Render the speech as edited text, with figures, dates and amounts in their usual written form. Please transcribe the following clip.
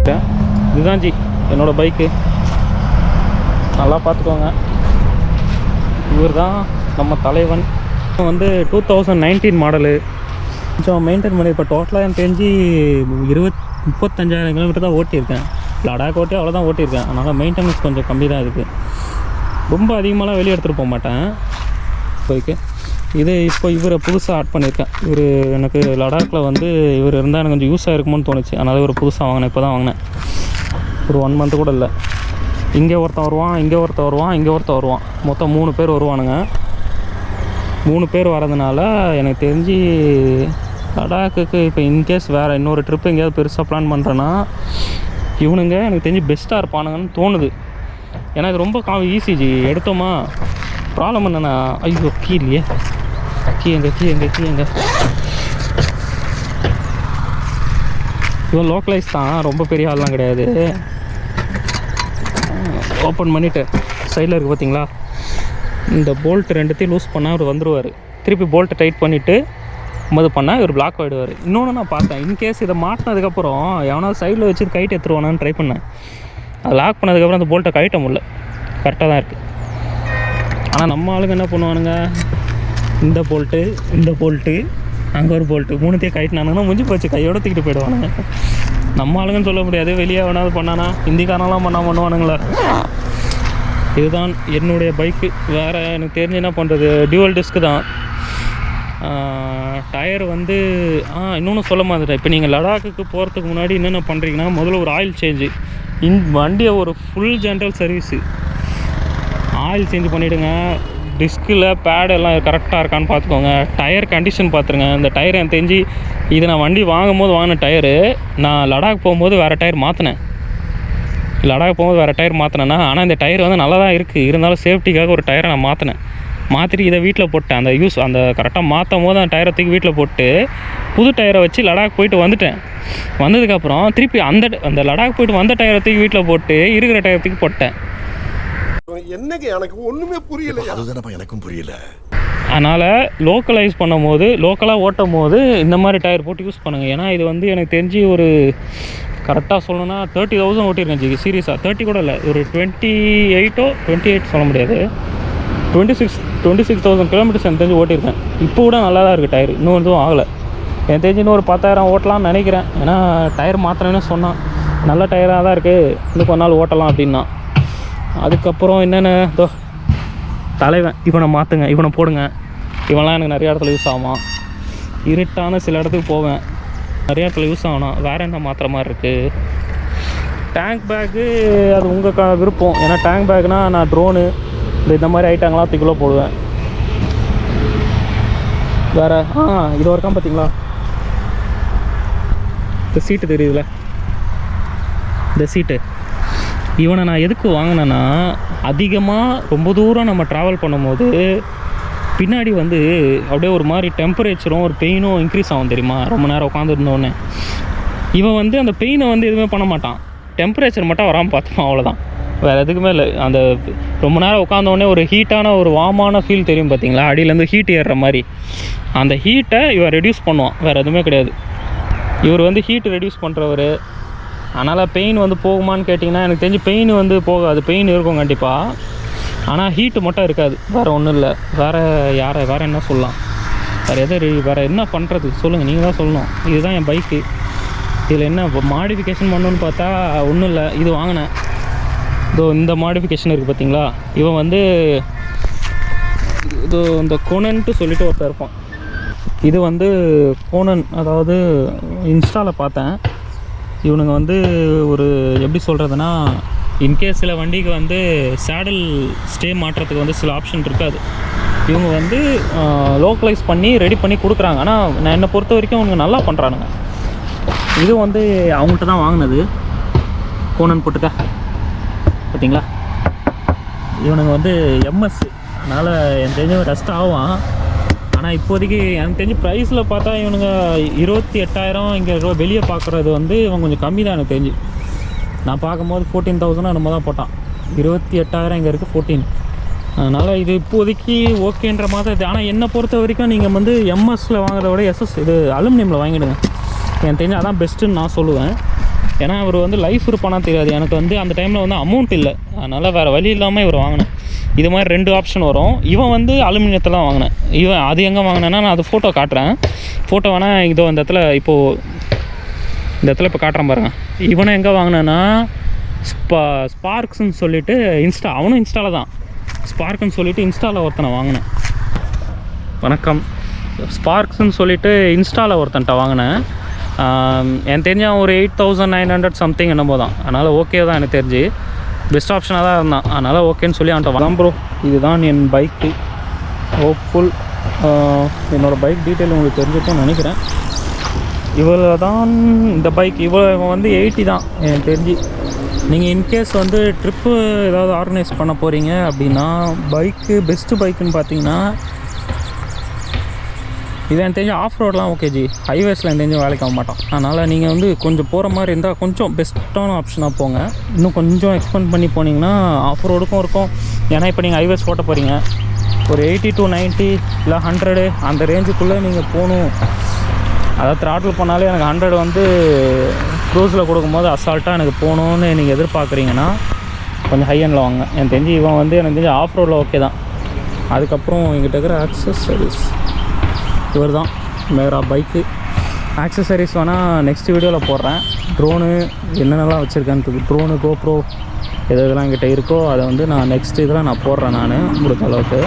இதுதான் ஜி என்னோடய பைக்கு, நல்லா பார்த்துக்கோங்க. இவர் தான் நம்ம தலைவன். வந்து 2019 மாடலு. கொஞ்சம் மெயின்டைன் பண்ணி இப்போ டோட்டலாக எனக்கு தெரிஞ்சு 35,000 கிலோமீட்டர் தான் ஓட்டியிருக்கேன். லடாக் ஓட்டி அவ்வளோதான் ஓட்டியிருக்கேன். அதனால் மெயின்டெனன்ஸ் கொஞ்சம் கம்மி தான் இருக்குது. ரொம்ப அதிகமாகலாம் வெளியே எடுத்துகிட்டு போக மாட்டேன் பைக்கு. இது இப்போ இவரை புதுசாக ஆட் பண்ணியிருக்கேன். இவர் எனக்கு லடாக்கில் வந்து இவர் இருந்தால் எனக்கு கொஞ்சம் யூஸ் ஆகிருக்குமோன்னு தோணுச்சு. அதனால் இவர் புதுசாக வாங்கினேன். இப்போ தான் வாங்கினேன். ஒரு 1 மந்த்து கூட இல்லை. இங்கே ஒருத்தன் வருவான், இங்கே ஒருத்தன் வருவான், இங்கே ஒருத்தன் வருவான். மொத்தம் 3 பேர் வருவானுங்க. 3 பேர் வரதுனால எனக்கு தெரிஞ்சு லடாக்குக்கு இப்போ இன்கேஸ் வேறு இன்னொரு ட்ரிப்பு எங்கேயாவது பெருசாக பிளான் பண்ணுறேன்னா இவனுங்க எனக்கு தெரிஞ்சு பெஸ்ட்டாக இருப்பானுங்கன்னு தோணுது. ஏன்னா இது ரொம்ப ஈஸிஜி. எடுத்தோமா ப்ராப்ளம் என்னென்னா, ஐயோ கீ இல்லையே, கீ எங்கே இவன் லோக்கலைஸ் தான், ரொம்ப பெரிய ஆள்லாம் கிடையாது. ஓப்பன் பண்ணிவிட்டு சைடில் இருக்குது பார்த்தீங்களா, இந்த போல்ட்டு 2த்தையும் லூஸ் பண்ணால் அவர் வந்துடுவார். திருப்பி போல்ட்டை டைட் பண்ணிவிட்டு இது பண்ணால் இவர் பிளாக் ஆகிடுவார். இன்னொன்று நான் பார்த்தேன், இன்கேஸ் இதை மாட்டினதுக்கப்புறம் எவனாவது சைடில் வச்சு கைட்டு எடுத்துருவானான்னு ட்ரை பண்ணேன். அது லாக் பண்ணதுக்கப்புறம் அந்த போல்ட்டை கைட்ட முடியல. கரெக்டாக தான் இருக்குது. ஆனால் நம்ம ஆளுங்க என்ன பண்ணுவானுங்க, இந்த போல்ட்டு அங்கே ஒரு போல்ட்டு 3த்தையும் கைட்டினானுங்கன்னா முடிஞ்சு போச்சு, கையோட தூக்கிட்டு போயிடுவானுங்க. நம்ம ஆளுங்கன்னு சொல்ல முடியாது, வெளியே வேணாவது பண்ணானா ஹிந்திக்காரெல்லாம் பண்ணுவானுங்களா. இதுதான் என்னுடைய பைக்கு. வேறு எனக்கு தெரிஞ்சு என்ன பண்ணுறது, டியூவல் டிஸ்க்கு தான். டயர் வந்து இன்னொன்று சொல்ல மாதிரி, இப்போ நீங்கள் லடாக்குக்கு போகிறதுக்கு முன்னாடி என்னென்ன பண்ணுறீங்கன்னா, முதல்ல ஒரு ஆயில் சேஞ்சு, வண்டியை ஒரு full general service oil change பண்ணிவிடுங்க. டிஸ்கில் பேட் எல்லாம் கரெக்டாக இருக்கான்னு பார்த்துக்கோங்க. டயர் கண்டிஷன் பார்த்துருங்க. இந்த டயர் எனக்கு தெரிஞ்சு இது நான் வண்டி வாங்கின டயரு, நான் லடாக் போகும்போது வேறு டயர் மாற்றினேன். மாற்றினேன்னா, ஆனால் இந்த டயர் வந்து நல்லா தான் இருக்குது. இருந்தாலும் சேஃப்டிக்காக ஒரு டயரை நான் மாற்றிட்டு இதை வீட்டில் போட்டேன். அந்த கரெக்டாக மாற்றும் போது அந்த டயரை தூக்கி வீட்டில் போட்டு புது டயரை வச்சு லடாக் போயிட்டு வந்துட்டேன். வந்ததுக்கப்புறம் திருப்பி அந்த லடாக் போயிட்டு வந்த டயரை தூக்கி வீட்டில் போட்டு இருக்கிற டயரை தூக்கி போட்டேன். என்னங்க எனக்கு ஒன்றுமே புரியல. அதுதானப்பா எனக்கும் புரியல. அதனால் லோக்கலாக ஓட்டும் போது இந்த மாதிரி டயர் போட்டு யூஸ் பண்ணுங்கள். ஏன்னா இது வந்து எனக்கு தெரிஞ்சு ஒரு கரெக்டாக சொல்லணும்னா 30,000 ஓட்டியிருக்கேன் ஜி. சீரியஸாக 30 கூட இல்லை, ஒரு 28 சொல்ல முடியாது, 26,000 கிலோமீட்டர்ஸ் எனக்கு தெரிஞ்சு ஓட்டியிருக்கேன். இப்போ கூட நல்லா தான் இருக்குது டயர், இன்னும் எதுவும் ஆகலை. எனக்கு தெரிஞ்சு இன்னும் ஒரு 10,000 ஓட்டலாம்னு நினைக்கிறேன். ஏன்னா டயர் மாத்திரன்னு சொன்னான், நல்ல டயராக தான் இருக்குது, இன்னும் கொஞ்ச நாள் ஓட்டலாம் அப்படின்னா. அதுக்கப்புறம் என்னென்ன தலைவன், இவனை மாற்றுங்க, இவனை போடுங்க. இவன்லாம் எனக்கு நிறைய இடத்துல யூஸ் ஆகும். இருட்டான சில இடத்துக்கு போவேன், நிறைய இடத்துல யூஸ் ஆகணும். வேறு என்ன மாத்திர மாதிரி இருக்குது. டேங்க் பேக்கு அது உங்கள் விருப்பம். ஏன்னா டேங்க் பேக்குனால் நான் ட்ரோனு இந்த மாதிரி ஐட்டங்களாம் தூக்கிலோ போடுவேன். வேறு இது வரைக்கும் பார்த்தீங்களா, இந்த சீட்டு தெரியுதுல, இந்த சீட்டு இவனை நான் எதுக்கு வாங்கினேன்னா, அதிகமாக ரொம்ப தூரம் நம்ம ட்ராவல் பண்ணும்போது பின்னாடி வந்து அப்படியே ஒரு மாதிரி டெம்பரேச்சரும் ஒரு பெயினும் இன்க்ரீஸ் ஆகும் தெரியுமா, ரொம்ப நேரம் உட்காந்துருந்தோடனே. இவன் வந்து அந்த பெயினை வந்து எதுவுமே பண்ண மாட்டான், டெம்பரேச்சர் மட்டும் வராமல் பார்த்துப்பான், அவ்வளோதான், வேறு எதுக்குமே இல்லை. அந்த ரொம்ப நேரம் உட்காந்தோடனே ஒரு ஹீட்டான ஒரு வார்மான ஃபீல் தெரியும் பார்த்தீங்களா, அடியிலேருந்து ஹீட் ஏறுற மாதிரி, அந்த ஹீட்டை இவன் ரெடியூஸ் பண்ணுவான், வேறு எதுவுமே கிடையாது. இவர் வந்து ஹீட்டு ரெடியூஸ் பண்ணுறவர். அதனால் பெயின் வந்து போகுமான்னு கேட்டிங்கன்னா, எனக்கு தெரிஞ்சு பெயின் வந்து போகாது, பெயின் இருக்கும் கண்டிப்பாக, ஆனால் ஹீட்டு மட்டும் இருக்காது, வேறு ஒன்றும் இல்லை. வேறு என்ன சொல்லலாம், வேறு என்ன பண்ணுறது சொல்லுங்கள், நீங்கள் தான் சொல்லணும். இதுதான் என் பைக்கு. இதில் என்ன மாடிஃபிகேஷன் பண்ணணுன்னு பார்த்தா ஒன்றும் இல்லை. இது வாங்கினேன், இந்த மாடிஃபிகேஷன் இருக்குது பார்த்தீங்களா, இவன் வந்து இந்த கோனன்ட்டு சொல்லிட்டு ஒருத்தர் இருப்பான். இது வந்து கோனன், அதாவது இன்ஸ்டாவில் பார்த்தேன். இவனுங்க வந்து ஒரு எப்படி சொல்கிறதுனா, இன்கேஸ் சில வண்டிக்கு வந்து சேடல் ஸ்டே மாட்டுறதுக்கு வந்து சில ஆப்ஷன் இருக்காது. இவங்க வந்து லோக்கலைஸ் பண்ணி ரெடி பண்ணி கொடுக்குறாங்க. ஆனால் நான் என்னை பொறுத்த வரைக்கும் அவங்க நல்லா பண்ணுறானுங்க. இது வந்து அவங்கள்ட்ட தான் வாங்கினது, கோனன் போட்டுக்க பார்த்தீங்களா. இவனுங்க வந்து எம்எஸ், அதனால் எனக்கு தெரிஞ்ச டஸ்ட் ஆகும். ஆனால் இப்போதைக்கு எனக்கு தெரிஞ்சு ப்ரைஸில் பார்த்தா இவனுங்க 28,000 இங்கே வெளியே பார்க்குறது வந்து இவன் கொஞ்சம் கம்மி தான் எனக்கு தெரிஞ்சு. நான் பார்க்கும்போது 14,000 நம்ம தான் போட்டான். 28,000 இங்கே இருக்குது 14. அதனால் இது இப்போதைக்கு ஓகேன்ற மாதிரி இது. ஆனால் என்னை பொறுத்த வரைக்கும் நீங்கள் வந்து எம்எஸ்சில் வாங்குறத விட எஸ்எஸ் இது அலுமினியமில் வாங்கிடுங்க. எனக்கு தெரிஞ்சு அதான் பெஸ்ட்டுன்னு நான் சொல்லுவேன். ஏன்னா அவர் வந்து லைஃப் இருப்பானா தெரியாது. எனக்கு வந்து அந்த டைமில் வந்து அமௌண்ட் இல்லை, அதனால் வேறு வழி இல்லாமல் இவர் வாங்கினேன். இது மாதிரி 2 ஆப்ஷன் வரும். இவன் வந்து அலுமினியத்தில் தான் வாங்கினேன். இவன் அது எங்கே வாங்கினேன்னா, நான் அது ஃபோட்டோ காட்டுறேன். ஃபோட்டோ வேணால் இதோ இந்த இடத்துல இப்போ காட்டுறேன் பாருங்கள். இவனை எங்கே வாங்கினேன்னா ஸ்பார்க்ஸ்ன்னு சொல்லிட்டு அவனும் இன்ஸ்டாவில் தான் ஸ்பார்க்குன்னு சொல்லிட்டு இன்ஸ்டாவில் ஒருத்தனை வாங்கினேன். வணக்கம். ஸ்பார்க்ஸ்ன்னு சொல்லிட்டு இன்ஸ்டாவில் ஒருத்தன்ட்ட வாங்கினேன். எனக்கு தெரிஞ்ச ஒரு 8,900 சம்திங் என்னமோ தான். அதனால் ஓகே தான், எனக்கு தெரிஞ்சு பெஸ்ட் ஆப்ஷனாக தான் இருந்தான். அதனால் ஓகேன்னு சொல்லி அவன்கிட்ட வாங்க. ப்ரோ, இதுதான் என் பைக்கு. ஹோப்ஃபுல் என்னோடய பைக் டீட்டெயில் உங்களுக்கு தெரிஞ்சுட்டேன்னு நினைக்கிறேன். இவ்வளோ தான் இந்த பைக். இவன் வந்து 80 தான் எனக்கு தெரிஞ்சு. நீங்கள் இன்கேஸ் வந்து ட்ரிப்பு ஏதாவது ஆர்கனைஸ் பண்ண போகிறீங்க அப்படின்னா பைக்கு பெஸ்ட்டு பைக்குன்னு பார்த்தீங்கன்னா இது எனக்கு தெரிஞ்சு ஆஃப் ரோடெலாம் ஓகே ஜி. ஹைவேஸில் எனக்கு தெரிஞ்சு வேலைக்கு ஆக மாட்டான். அதனால் நீங்கள் வந்து கொஞ்சம் போகிற மாதிரி இருந்தால் கொஞ்சம் பெஸ்ட்டான ஆப்ஷனாக போங்க. இன்னும் கொஞ்சம் எக்ஸ்பெண்ட் பண்ணி போனீங்கன்னா ஆஃப் ரோடுக்கும் இருக்கும். ஏன்னா இப்போ நீங்கள் ஹைவேஸ் ஓட்ட போகிறீங்க, ஒரு 80 to 90 இல்லை 100 அந்த ரேஞ்சுக்குள்ளே நீங்கள் போகணும். அதாவது த்ராட்டில் போனாலே எனக்கு 100 வந்து க்ரூஸில் கொடுக்கும்போது அசால்ட்டாக எனக்கு போகணுன்னு நீங்கள் எதிர்பார்க்குறீங்கன்னா கொஞ்சம் ஹை எண்டில் வாங்க. எனக்கு தெரிஞ்சு இவன் வந்து எனக்கு தெரிஞ்சு ஆஃப் ரோடில் ஓகே தான். அதுக்கப்புறம் எங்கிட்ட இருக்கிற ஆக்சஸரிஸ் இவர் தான் மேரா பைக்கு. ஆக்சஸரிஸ் வேணால் நெக்ஸ்ட் வீடியோவில் போடுறேன். ட்ரோனு என்னென்னலாம் வச்சுருக்கேன்னு, ட்ரோனு கோப்ரோ எது எதெல்லாம் என்கிட்ட இருக்கோ அதை வந்து நான் நெக்ஸ்ட் இதில் நான் போடுறேன் நான் முடிஞ்ச அளவுக்கு.